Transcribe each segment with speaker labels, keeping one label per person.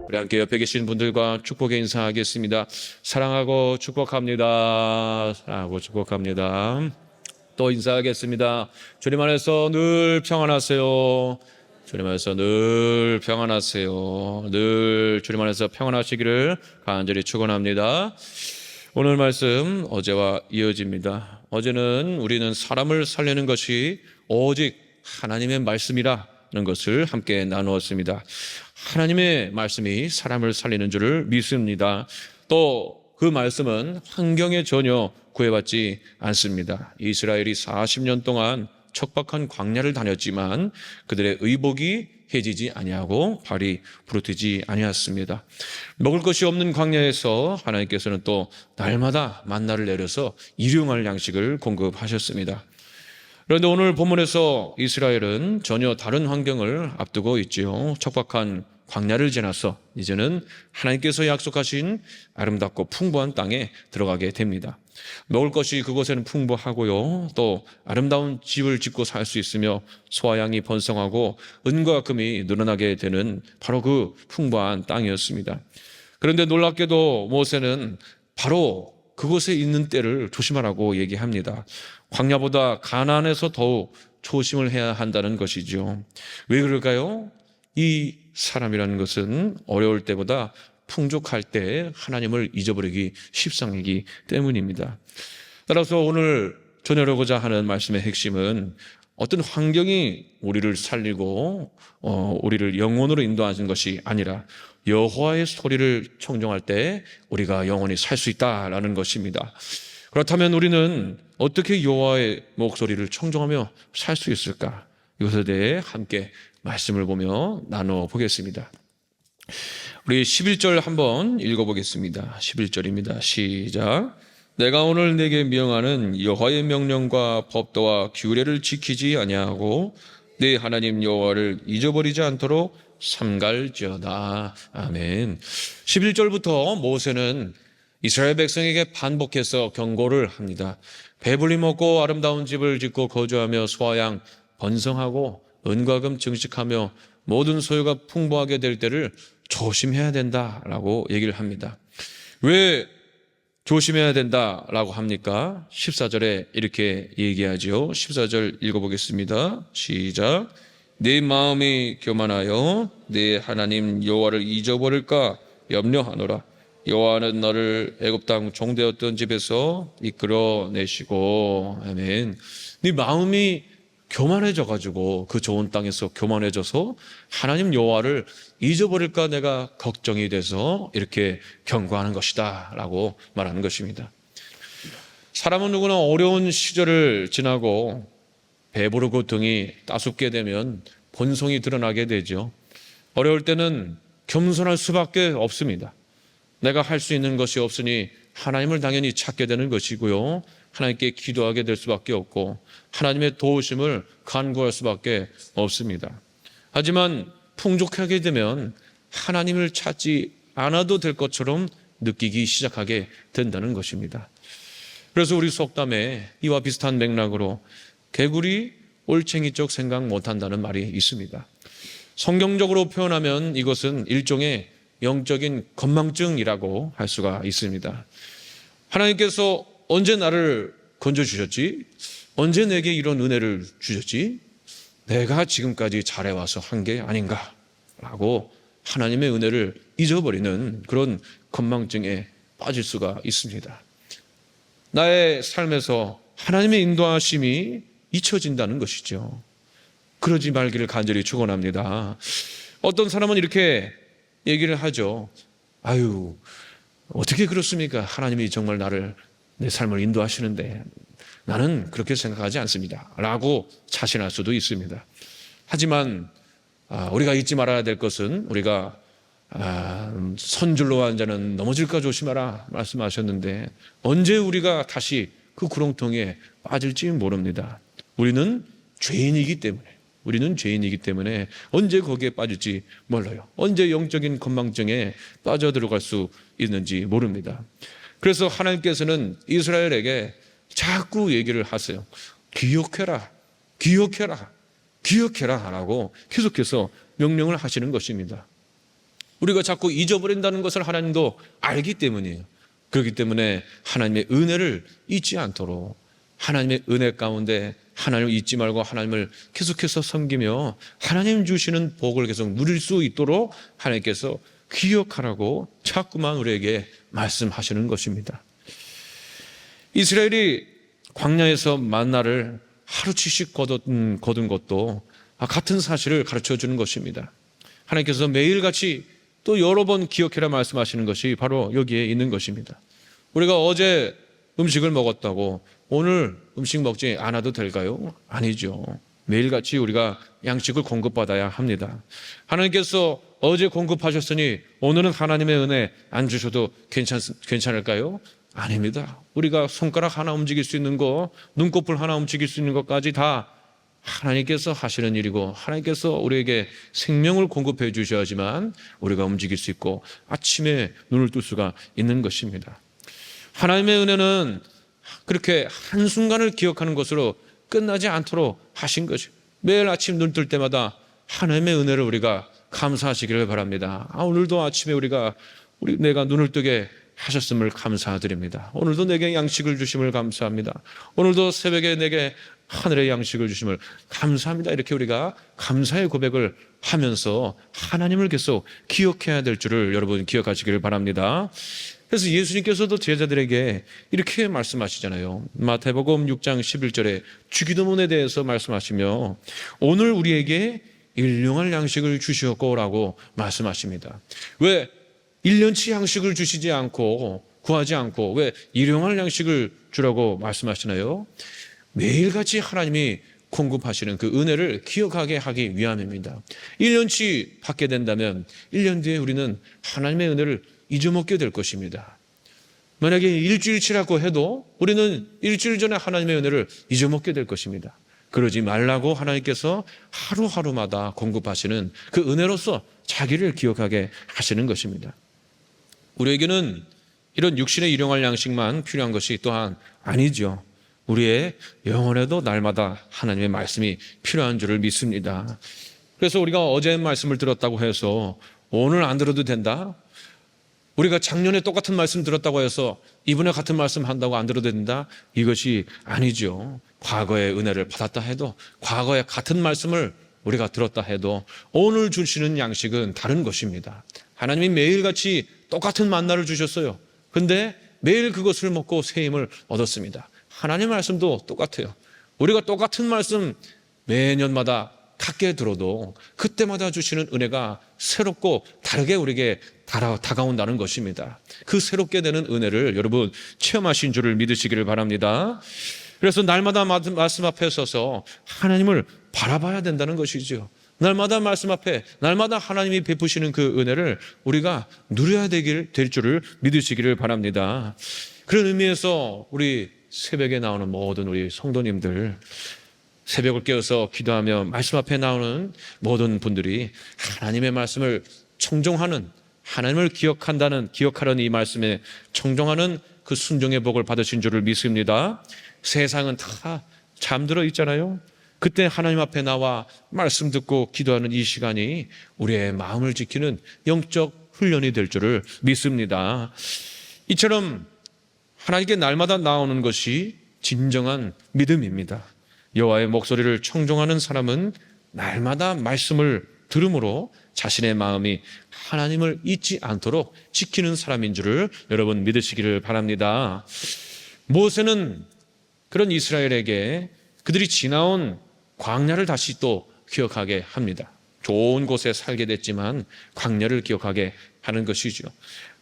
Speaker 1: 우리 함께 옆에 계신 분들과 축복의 인사하겠습니다. 사랑하고 축복합니다. 사랑하고 축복합니다. 또 인사하겠습니다. 주님 안에서 늘 평안하세요. 주님 안에서 늘 평안하세요. 늘 주님 안에서 평안하시기를 간절히 축원합니다. 오늘 말씀 어제와 이어집니다. 어제는 우리는 사람을 살리는 것이 오직 하나님의 말씀이라는 것을 함께 나누었습니다. 하나님의 말씀이 사람을 살리는 줄을 믿습니다. 또 그 말씀은 환경에 전혀 구애받지 않습니다. 이스라엘이 40년 동안 척박한 광야를 다녔지만 그들의 의복이 해지지 아니하고 발이 부르트지 아니하였습니다. 먹을 것이 없는 광야에서 하나님께서는 또 날마다 만나를 내려서 일용할 양식을 공급하셨습니다. 그런데 오늘 본문에서 이스라엘은 전혀 다른 환경을 앞두고 있지요. 척박한 광야를 지나서 이제는 하나님께서 약속하신 아름답고 풍부한 땅에 들어가게 됩니다. 먹을 것이 그곳에는 풍부하고요. 또 아름다운 집을 짓고 살 수 있으며 소와 양이 번성하고 은과 금이 늘어나게 되는 바로 그 풍부한 땅이었습니다. 그런데 놀랍게도 모세는 바로 그곳에 있는 때를 조심하라고 얘기합니다. 광야보다 가나안에서 더욱 조심을 해야 한다는 것이죠. 왜 그럴까요? 이 사람이라는 것은 어려울 때보다 풍족할 때 하나님을 잊어버리기 십상이기 때문입니다. 따라서 오늘 전하려고자 하는 말씀의 핵심은 어떤 환경이 우리를 살리고 우리를 영혼으로 인도하는 것이 아니라 여호와의 소리를 청종할 때 우리가 영원히 살 수 있다라는 것입니다. 그렇다면 우리는 어떻게 여호와의 목소리를 청종하며 살 수 있을까? 이것에 대해 함께 말씀을 보며 나눠 보겠습니다. 우리 11절 한번 읽어보겠습니다. 11절입니다. 시작. 내가 오늘 내게 명하는 여호와의 명령과 법도와 규례를 지키지 아니하고 네 하나님 여호와를 잊어버리지 않도록 삼갈지어다. 아멘. 11절부터 모세는 이스라엘 백성에게 반복해서 경고를 합니다. 배불리 먹고 아름다운 집을 짓고 거주하며 소와 양 번성하고 은과 금 증식하며 모든 소유가 풍부하게 될 때를 조심해야 된다라고 얘기를 합니다. 왜 조심해야 된다라고 합니까? 14절에 이렇게 얘기하지요. 14절 읽어보겠습니다. 시작. 네 마음이 교만하여 네 하나님 여호와를 잊어버릴까 염려하노라. 여호와는 너를 애굽 땅 종되었던 집에서 이끌어내시고. 아멘. 네 마음이 교만해져 가지고 그 좋은 땅에서 교만해져서 하나님 여호와를 잊어버릴까 내가 걱정이 돼서 이렇게 경고하는 것이다 라고 말하는 것입니다. 사람은 누구나 어려운 시절을 지나고 배부르고 등이 따숩게 되면 본성이 드러나게 되죠. 어려울 때는 겸손할 수밖에 없습니다. 내가 할 수 있는 것이 없으니 하나님을 당연히 찾게 되는 것이고요. 하나님께 기도하게 될 수밖에 없고 하나님의 도우심을 간구할 수밖에 없습니다. 하지만 풍족하게 되면 하나님을 찾지 않아도 될 것처럼 느끼기 시작하게 된다는 것입니다. 그래서 우리 속담에 이와 비슷한 맥락으로 개구리 올챙이 쪽 생각 못한다는 말이 있습니다. 성경적으로 표현하면 이것은 일종의 영적인 건망증이라고 할 수가 있습니다. 하나님께서 언제 나를 건져주셨지? 언제 내게 이런 은혜를 주셨지? 내가 지금까지 잘해와서 한 게 아닌가? 라고 하나님의 은혜를 잊어버리는 그런 건망증에 빠질 수가 있습니다. 나의 삶에서 하나님의 인도하심이 잊혀진다는 것이죠. 그러지 말기를 간절히 축원합니다. 어떤 사람은 이렇게 얘기를 하죠. 아유, 어떻게 그렇습니까? 하나님이 정말 내 삶을 인도하시는데 나는 그렇게 생각하지 않습니다. 라고 자신할 수도 있습니다. 하지만 우리가 잊지 말아야 될 것은 우리가 선줄로 한 자는 넘어질까 조심하라 말씀하셨는데 언제 우리가 다시 그 구렁텅이에 빠질지 모릅니다. 우리는 죄인이기 때문에 언제 거기에 빠질지 몰라요. 언제 영적인 건망증에 빠져들어갈 수 있는지 모릅니다. 그래서 하나님께서는 이스라엘에게 자꾸 얘기를 하세요. 기억해라. 기억해라 라고 계속해서 명령을 하시는 것입니다. 우리가 자꾸 잊어버린다는 것을 하나님도 알기 때문이에요. 그렇기 때문에 하나님의 은혜를 잊지 않도록, 하나님의 은혜 가운데 하나님을 잊지 말고 하나님을 계속해서 섬기며 하나님 주시는 복을 계속 누릴 수 있도록 하나님께서 기억하라고 자꾸만 우리에게 말씀하시는 것입니다. 이스라엘이 광야에서 만나를 하루치씩 거둔 것도 같은 사실을 가르쳐 주는 것입니다. 하나님께서 매일같이 또 여러 번 기억해라 말씀하시는 것이 바로 여기에 있는 것입니다. 우리가 어제 음식을 먹었다고 오늘 음식 먹지 않아도 될까요? 아니죠. 매일같이 우리가 양식을 공급받아야 합니다. 하나님께서 어제 공급하셨으니 오늘은 하나님의 은혜 안 주셔도 괜찮을까요? 아닙니다. 우리가 손가락 하나 움직일 수 있는 거, 눈꺼풀 하나 움직일 수 있는 것까지 다 하나님께서 하시는 일이고, 하나님께서 우리에게 생명을 공급해 주셔야지만 우리가 움직일 수 있고 아침에 눈을 뜰 수가 있는 것입니다. 하나님의 은혜는 그렇게 한순간을 기억하는 것으로 끝나지 않도록 하신 것이죠. 매일 아침 눈 뜰 때마다 하나님의 은혜를 우리가 감사하시기를 바랍니다. 오늘도 아침에 내가 눈을 뜨게 하셨음을 감사드립니다. 오늘도 내게 양식을 주심을 감사합니다. 오늘도 새벽에 내게 하늘의 양식을 주심을 감사합니다. 이렇게 우리가 감사의 고백을 하면서 하나님을 계속 기억해야 될 줄을 여러분 기억하시기를 바랍니다. 그래서 예수님께서도 제자들에게 이렇게 말씀하시잖아요. 마태복음 6장 11절에 주기도문에 대해서 말씀하시며 오늘 우리에게 일용할 양식을 주시옵고라고 말씀하십니다. 왜 1년치 양식을 주시지 않고 구하지 않고 왜 일용할 양식을 주라고 말씀하시나요? 매일같이 하나님이 공급하시는 그 은혜를 기억하게 하기 위함입니다. 1년치 받게 된다면 1년 뒤에 우리는 하나님의 은혜를 잊어먹게 될 것입니다. 만약에 일주일치라고 해도 우리는 일주일 전에 하나님의 은혜를 잊어먹게 될 것입니다. 그러지 말라고 하나님께서 하루하루마다 공급하시는 그 은혜로서 자기를 기억하게 하시는 것입니다. 우리에게는 이런 육신의 일용할 양식만 필요한 것이 또한 아니죠. 우리의 영혼에도 날마다 하나님의 말씀이 필요한 줄을 믿습니다. 그래서 우리가 어제 말씀을 들었다고 해서 오늘 안 들어도 된다? 우리가 작년에 똑같은 말씀 들었다고 해서 이번에 같은 말씀 한다고 안 들어도 된다? 이것이 아니죠. 과거의 은혜를 받았다 해도, 과거에 같은 말씀을 우리가 들었다 해도 오늘 주시는 양식은 다른 것입니다. 하나님이 매일같이 똑같은 만나를 주셨어요. 근데 매일 그것을 먹고 새 힘을 얻었습니다. 하나님의 말씀도 똑같아요. 우리가 똑같은 말씀 매년마다 같게 들어도 그때마다 주시는 은혜가 새롭고 다르게 우리에게 다가온다는 것입니다. 그 새롭게 되는 은혜를 여러분 체험하신 줄을 믿으시기를 바랍니다. 그래서 날마다 말씀 앞에 서서 하나님을 바라봐야 된다는 것이죠. 날마다 말씀 앞에 날마다 하나님이 베푸시는 그 은혜를 우리가 누려야 될 줄을 믿으시기를 바랍니다. 그런 의미에서 우리 새벽에 나오는 모든 우리 성도님들, 새벽을 깨어서 기도하며 말씀 앞에 나오는 모든 분들이 하나님의 말씀을 청종하는, 하나님을 기억하는 이 말씀에 청종하는 그 순종의 복을 받으신 줄을 믿습니다. 세상은 다 잠들어 있잖아요. 그때 하나님 앞에 나와 말씀 듣고 기도하는 이 시간이 우리의 마음을 지키는 영적 훈련이 될 줄을 믿습니다. 이처럼 하나님께 날마다 나오는 것이 진정한 믿음입니다. 여호와의 목소리를 청종하는 사람은 날마다 말씀을 들음으로 자신의 마음이 하나님을 잊지 않도록 지키는 사람인 줄을 여러분 믿으시기를 바랍니다. 모세는 그런 이스라엘에게 그들이 지나온 광야를 다시 또 기억하게 합니다. 좋은 곳에 살게 됐지만 광야를 기억하게 하는 것이죠.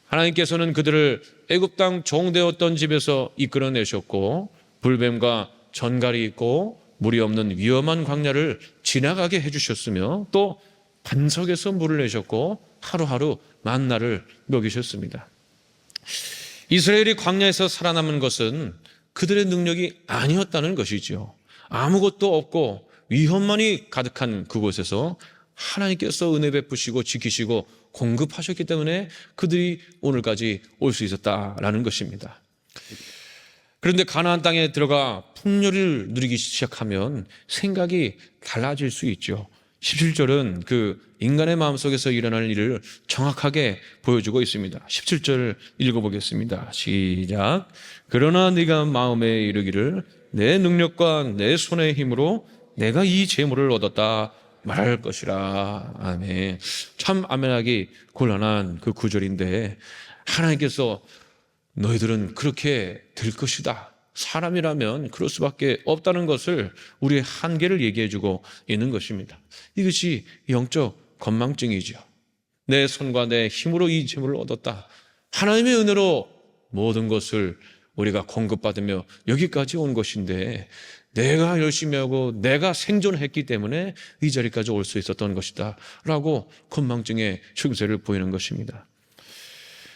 Speaker 1: 하나님께서는 그들을 애굽 땅 종되었던 집에서 이끌어내셨고 불뱀과 전갈이 있고 물이 없는 위험한 광야를 지나가게 해주셨으며 또 반석에서 물을 내셨고 하루하루 만나를 먹이셨습니다. 이스라엘이 광야에서 살아남은 것은 그들의 능력이 아니었다는 것이죠. 아무것도 없고 위험만이 가득한 그곳에서 하나님께서 은혜 베푸시고 지키시고 공급하셨기 때문에 그들이 오늘까지 올 수 있었다라는 것입니다. 그런데 가나안 땅에 들어가 풍요를 누리기 시작하면 생각이 달라질 수 있죠. 17절은 그 인간의 마음속에서 일어나는 일을 정확하게 보여주고 있습니다. 17절 읽어보겠습니다. 시작. 그러나 네가 마음에 이르기를 내 능력과 내 손의 힘으로 내가 이 재물을 얻었다 말할 것이라. 아멘. 참 아멘하기 곤란한 그 구절인데 하나님께서 너희들은 그렇게 될 것이다, 사람이라면 그럴 수밖에 없다는 것을, 우리의 한계를 얘기해주고 있는 것입니다. 이것이 영적 건망증이죠. 내 손과 내 힘으로 이 재물을 얻었다. 하나님의 은혜로 모든 것을 우리가 공급받으며 여기까지 온 것인데 내가 열심히 하고 내가 생존했기 때문에 이 자리까지 올 수 있었던 것이다 라고 건망증의 증세를 보이는 것입니다.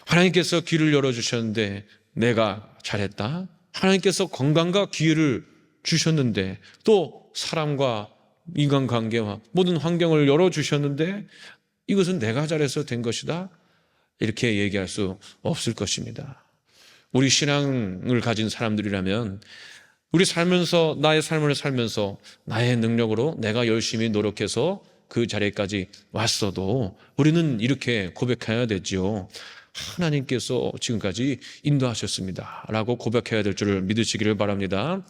Speaker 1: 하나님께서 길을 열어주셨는데 내가 잘했다. 하나님께서 건강과 기회를 주셨는데 또 사람과 인간관계와 모든 환경을 열어주셨는데 이것은 내가 잘해서 된 것이다, 이렇게 얘기할 수 없을 것입니다. 우리 신앙을 가진 사람들이라면 우리 살면서, 나의 삶을 살면서 나의 능력으로 내가 열심히 노력해서 그 자리까지 왔어도 우리는 이렇게 고백해야 되지요. 하나님께서 지금까지 인도하셨습니다 라고 고백해야 될 줄을 믿으시기를 바랍니다.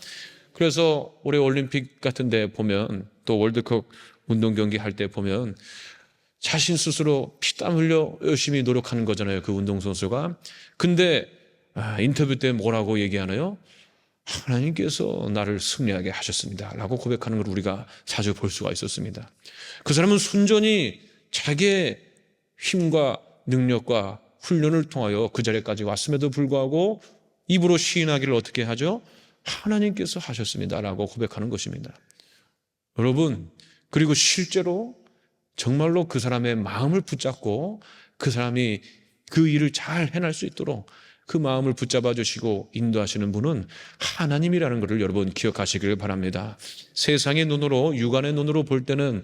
Speaker 1: 그래서 올해 올림픽 같은 데 보면, 또 월드컵 운동 경기 할 때 보면 자신 스스로 피땀 흘려 열심히 노력하는 거잖아요, 그 운동선수가. 근데 인터뷰 때 뭐라고 얘기하나요? 하나님께서 나를 승리하게 하셨습니다 라고 고백하는 걸 우리가 자주 볼 수가 있었습니다. 그 사람은 순전히 자기의 힘과 능력과 훈련을 통하여 그 자리까지 왔음에도 불구하고 입으로 시인하기를 어떻게 하죠? 하나님께서 하셨습니다 라고 고백하는 것입니다. 여러분, 그리고 실제로 정말로 그 사람의 마음을 붙잡고 그 사람이 그 일을 잘 해낼 수 있도록 그 마음을 붙잡아 주시고 인도하시는 분은 하나님이라는 것을 여러분 기억하시길 바랍니다. 세상의 눈으로, 육안의 눈으로 볼 때는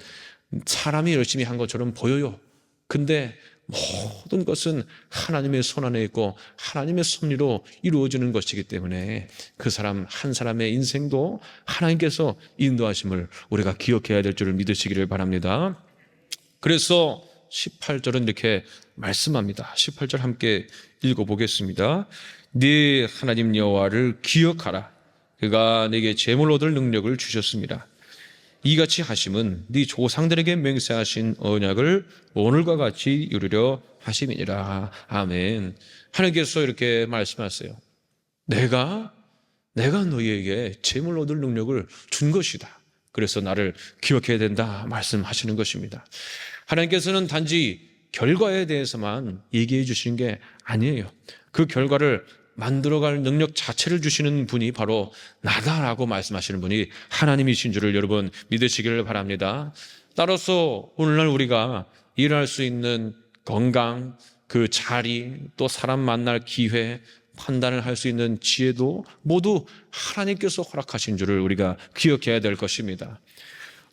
Speaker 1: 사람이 열심히 한 것처럼 보여요. 근데 모든 것은 하나님의 손 안에 있고 하나님의 섭리로 이루어지는 것이기 때문에 그 사람 한 사람의 인생도 하나님께서 인도하심을 우리가 기억해야 될 줄을 믿으시기를 바랍니다. 그래서 18절은 이렇게 말씀합니다. 18절 함께 읽어보겠습니다. 네 하나님 여호와를 기억하라. 그가 네게 재물 얻을 능력을 주셨습니다. 이같이 하심은 네 조상들에게 맹세하신 언약을 오늘과 같이 이루려 하심이니라. 아멘. 하나님께서 이렇게 말씀하세요. 내가 너희에게 재물 얻을 능력을 준 것이다. 그래서 나를 기억해야 된다 말씀하시는 것입니다. 하나님께서는 단지 결과에 대해서만 얘기해 주시는 게 아니에요. 그 결과를 만들어갈 능력 자체를 주시는 분이 바로 나다라고 말씀하시는 분이 하나님이신 줄을 여러분 믿으시기를 바랍니다. 따라서 오늘날 우리가 일할 수 있는 건강, 그 자리, 또 사람 만날 기회, 판단을 할 수 있는 지혜도 모두 하나님께서 허락하신 줄을 우리가 기억해야 될 것입니다.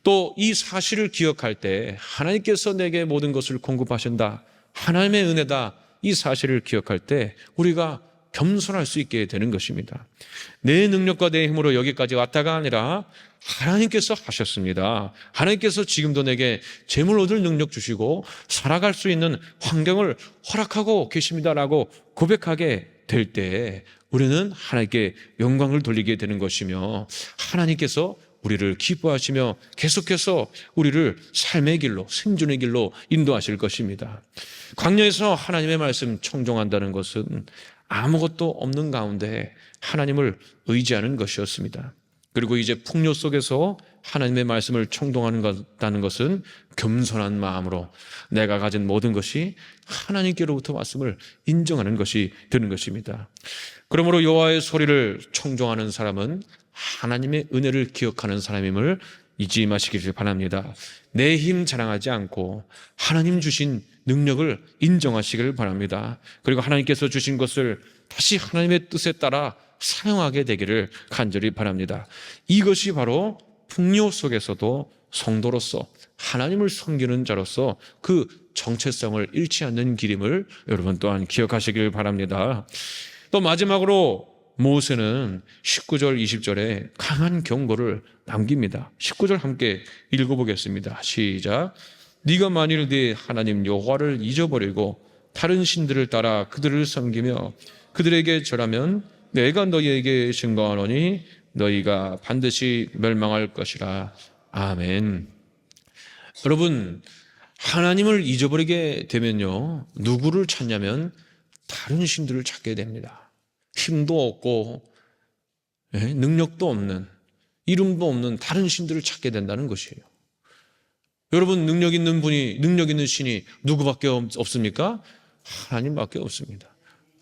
Speaker 1: 또 이 사실을 기억할 때 하나님께서 내게 모든 것을 공급하신다, 하나님의 은혜다, 이 사실을 기억할 때 우리가 겸손할 수 있게 되는 것입니다. 내 능력과 내 힘으로 여기까지 왔다가 아니라 하나님께서 하셨습니다. 하나님께서 지금도 내게 재물 얻을 능력 주시고 살아갈 수 있는 환경을 허락하고 계십니다라고 고백하게 될 때 우리는 하나님께 영광을 돌리게 되는 것이며 하나님께서 우리를 기뻐하시며 계속해서 우리를 삶의 길로, 생존의 길로 인도하실 것입니다. 광야에서 하나님의 말씀 청종한다는 것은 아무것도 없는 가운데 하나님을 의지하는 것이었습니다. 그리고 이제 풍요 속에서 하나님의 말씀을 청종하는 것은 겸손한 마음으로 내가 가진 모든 것이 하나님께로부터 왔음을 인정하는 것이 되는 것입니다. 그러므로 여호와의 소리를 청종하는 사람은 하나님의 은혜를 기억하는 사람임을 잊지 마시기를 바랍니다. 내 힘 자랑하지 않고 하나님 주신 능력을 인정하시기를 바랍니다. 그리고 하나님께서 주신 것을 다시 하나님의 뜻에 따라 사용하게 되기를 간절히 바랍니다. 이것이 바로 풍요 속에서도 성도로서 하나님을 섬기는 자로서 그 정체성을 잃지 않는 길임을 여러분 또한 기억하시길 바랍니다. 또 마지막으로 모세는 19절 20절에 강한 경고를 남깁니다. 19절 함께 읽어보겠습니다. 시작. 네가 만일 네 하나님 여호와를 잊어버리고 다른 신들을 따라 그들을 섬기며 그들에게 절하면 내가 너희에게 증거하노니 너희가 반드시 멸망할 것이라. 아멘. 여러분, 하나님을 잊어버리게 되면요, 누구를 찾냐면 다른 신들을 찾게 됩니다. 힘도 없고 능력도 없는, 이름도 없는 다른 신들을 찾게 된다는 것이에요. 여러분, 능력 있는 신이 누구밖에 없습니까? 하나님밖에 없습니다.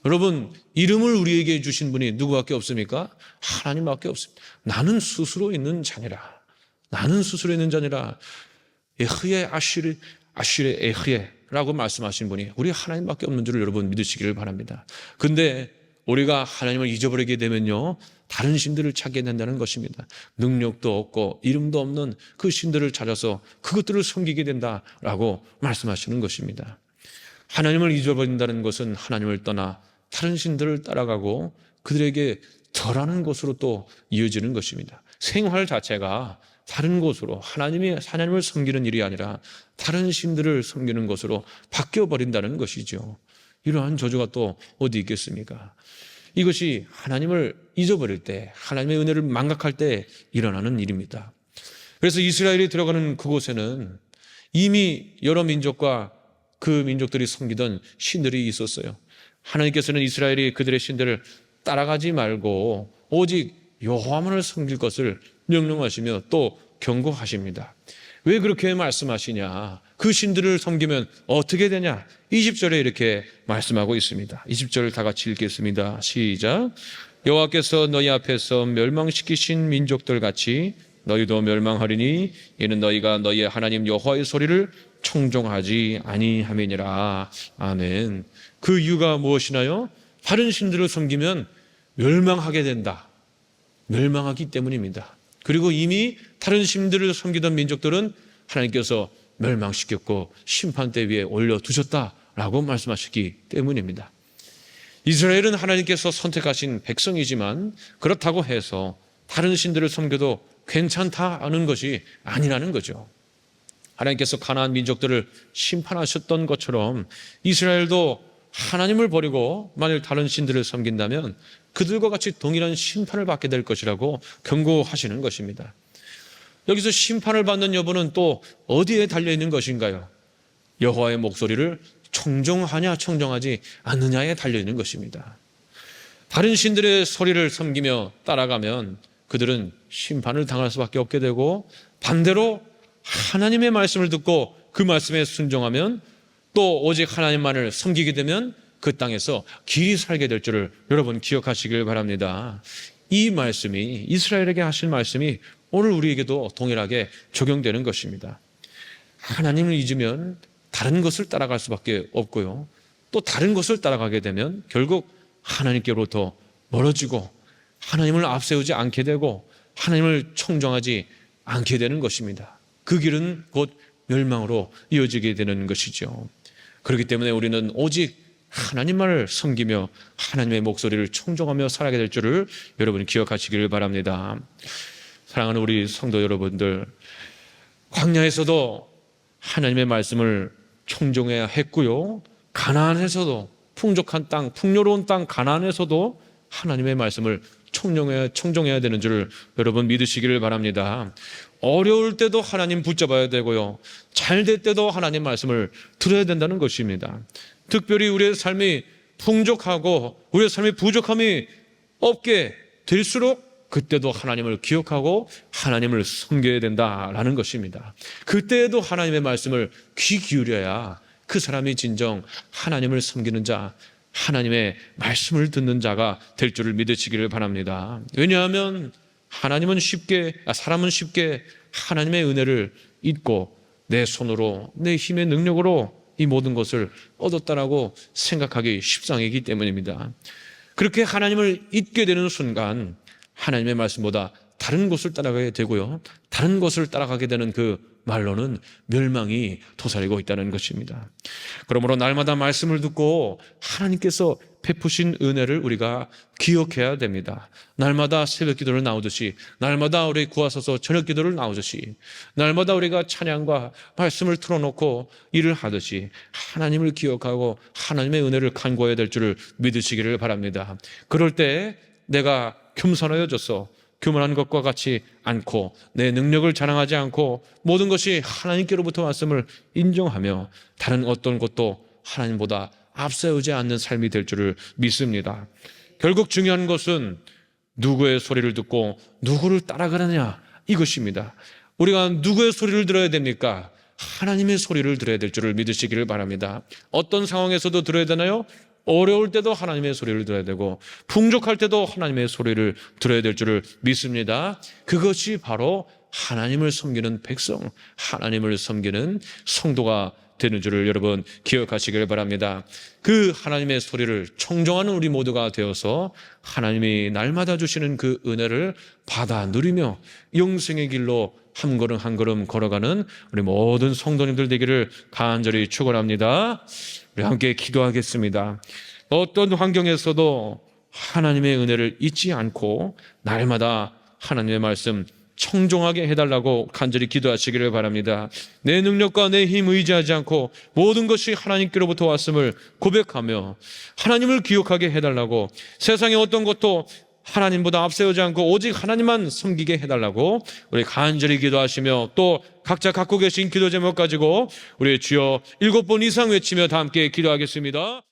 Speaker 1: 여러분, 이름을 우리에게 주신 분이 누구밖에 없습니까? 하나님밖에 없습니다. 나는 스스로 있는 자니라. 나는 스스로 있는 자니라. 에흐예 아시레 에흐예라고 말씀하신 분이 우리 하나님밖에 없는 줄을 여러분 믿으시기를 바랍니다. 근데 우리가 하나님을 잊어버리게 되면요, 다른 신들을 찾게 된다는 것입니다. 능력도 없고 이름도 없는 그 신들을 찾아서 그것들을 섬기게 된다라고 말씀하시는 것입니다. 하나님을 잊어버린다는 것은 하나님을 떠나 다른 신들을 따라가고 그들에게 절하는 것으로 또 이어지는 것입니다. 생활 자체가 다른 곳으로 하나님을 섬기는 일이 아니라 다른 신들을 섬기는 것으로 바뀌어버린다는 것이죠. 이러한 저주가 또 어디 있겠습니까? 이것이 하나님을 잊어버릴 때, 하나님의 은혜를 망각할 때 일어나는 일입니다. 그래서 이스라엘이 들어가는 그곳에는 이미 여러 민족과 그 민족들이 섬기던 신들이 있었어요. 하나님께서는 이스라엘이 그들의 신들을 따라가지 말고 오직 여호와만을 섬길 것을 명령하시며 또 경고하십니다. 왜 그렇게 말씀하시냐? 그 신들을 섬기면 어떻게 되냐? 20절에 이렇게 말씀하고 있습니다. 20절 다 같이 읽겠습니다. 시작. 여호와께서 너희 앞에서 멸망시키신 민족들 같이 너희도 멸망하리니 이는 너희가 너희의 하나님 여호와의 소리를 청종하지 아니함이니라. 아멘. 그 이유가 무엇이나요? 다른 신들을 섬기면 멸망하게 된다. 멸망하기 때문입니다. 그리고 이미 다른 신들을 섬기던 민족들은 하나님께서 멸망시켰고 심판대 위에 올려두셨다라고 말씀하셨기 때문입니다. 이스라엘은 하나님께서 선택하신 백성이지만 그렇다고 해서 다른 신들을 섬겨도 괜찮다는 것이 아니라는 거죠. 하나님께서 가나안 민족들을 심판하셨던 것처럼 이스라엘도 하나님을 버리고 만일 다른 신들을 섬긴다면 그들과 같이 동일한 심판을 받게 될 것이라고 경고하시는 것입니다. 여기서 심판을 받는 여부는 또 어디에 달려있는 것인가요? 여호와의 목소리를 청종하냐 청종하지 않느냐에 달려있는 것입니다. 다른 신들의 소리를 섬기며 따라가면 그들은 심판을 당할 수밖에 없게 되고, 반대로 하나님의 말씀을 듣고 그 말씀에 순종하면 또 오직 하나님만을 섬기게 되면 그 땅에서 길이 살게 될 줄을 여러분 기억하시길 바랍니다. 이 말씀이, 이스라엘에게 하신 말씀이 오늘 우리에게도 동일하게 적용되는 것입니다. 하나님을 잊으면 다른 것을 따라갈 수밖에 없고요, 또 다른 것을 따라가게 되면 결국 하나님께로부터 멀어지고 하나님을 앞세우지 않게 되고 하나님을 청정하지 않게 되는 것입니다. 그 길은 곧 멸망으로 이어지게 되는 것이죠. 그렇기 때문에 우리는 오직 하나님만을 섬기며 하나님의 목소리를 청종하며 살아가게 될 줄을 여러분 기억하시기를 바랍니다. 사랑하는 우리 성도 여러분들, 광야에서도 하나님의 말씀을 청종해야 했고요, 가나안에서도 풍족한 땅, 풍요로운 땅 가나안에서도 하나님의 말씀을 청종해야 되는 줄을 여러분 믿으시기를 바랍니다. 어려울 때도 하나님 붙잡아야 되고요, 잘 될 때도 하나님 말씀을 들어야 된다는 것입니다. 특별히 우리의 삶이 풍족하고 우리의 삶이 부족함이 없게 될수록 그때도 하나님을 기억하고 하나님을 섬겨야 된다라는 것입니다. 그때에도 하나님의 말씀을 귀 기울여야 그 사람이 진정 하나님을 섬기는 자, 하나님의 말씀을 듣는 자가 될 줄을 믿으시기를 바랍니다. 왜냐하면 사람은 쉽게 하나님의 은혜를 잊고 내 손으로, 내 힘의 능력으로 이 모든 것을 얻었다라고 생각하기 십상이기 때문입니다. 그렇게 하나님을 잊게 되는 순간 하나님의 말씀보다 다른 것을 따라가게 되고요, 다른 것을 따라가게 되는 그 말로는 멸망이 도사리고 있다는 것입니다. 그러므로 날마다 말씀을 듣고 하나님께서 베푸신 은혜를 우리가 기억해야 됩니다. 날마다 새벽 기도를 나오듯이, 날마다 우리 구하소서 저녁 기도를 나오듯이, 날마다 우리가 찬양과 말씀을 틀어놓고 일을 하듯이 하나님을 기억하고 하나님의 은혜를 간구해야 될 줄을 믿으시기를 바랍니다. 그럴 때 내가 겸손하여져서 교만한 것과 같이 않고 내 능력을 자랑하지 않고 모든 것이 하나님께로부터 말씀을 인정하며 다른 어떤 것도 하나님보다 앞세우지 않는 삶이 될 줄을 믿습니다. 결국 중요한 것은 누구의 소리를 듣고 누구를 따라가느냐 이것입니다. 우리가 누구의 소리를 들어야 됩니까? 하나님의 소리를 들어야 될 줄을 믿으시기를 바랍니다. 어떤 상황에서도 들어야 되나요? 어려울 때도 하나님의 소리를 들어야 되고 풍족할 때도 하나님의 소리를 들어야 될 줄을 믿습니다. 그것이 바로 하나님을 섬기는 백성, 하나님을 섬기는 성도가 되는 줄을 여러분 기억하시길 바랍니다. 그 하나님의 소리를 청종하는 우리 모두가 되어서 하나님이 날마다 주시는 그 은혜를 받아 누리며 영생의 길로 한 걸음 한 걸음 걸어가는 우리 모든 성도님들 되기를 간절히 축원합니다. 우리 함께 기도하겠습니다. 어떤 환경에서도 하나님의 은혜를 잊지 않고 날마다 하나님의 말씀 청종하게 해달라고 간절히 기도하시기를 바랍니다. 내 능력과 내 힘 의지하지 않고 모든 것이 하나님께로부터 왔음을 고백하며 하나님을 기억하게 해달라고, 세상의 어떤 것도 하나님보다 앞세우지 않고 오직 하나님만 섬기게 해달라고 우리 간절히 기도하시며, 또 각자 갖고 계신 기도 제목 가지고 우리 주여 7번 이상 외치며 다 함께 기도하겠습니다.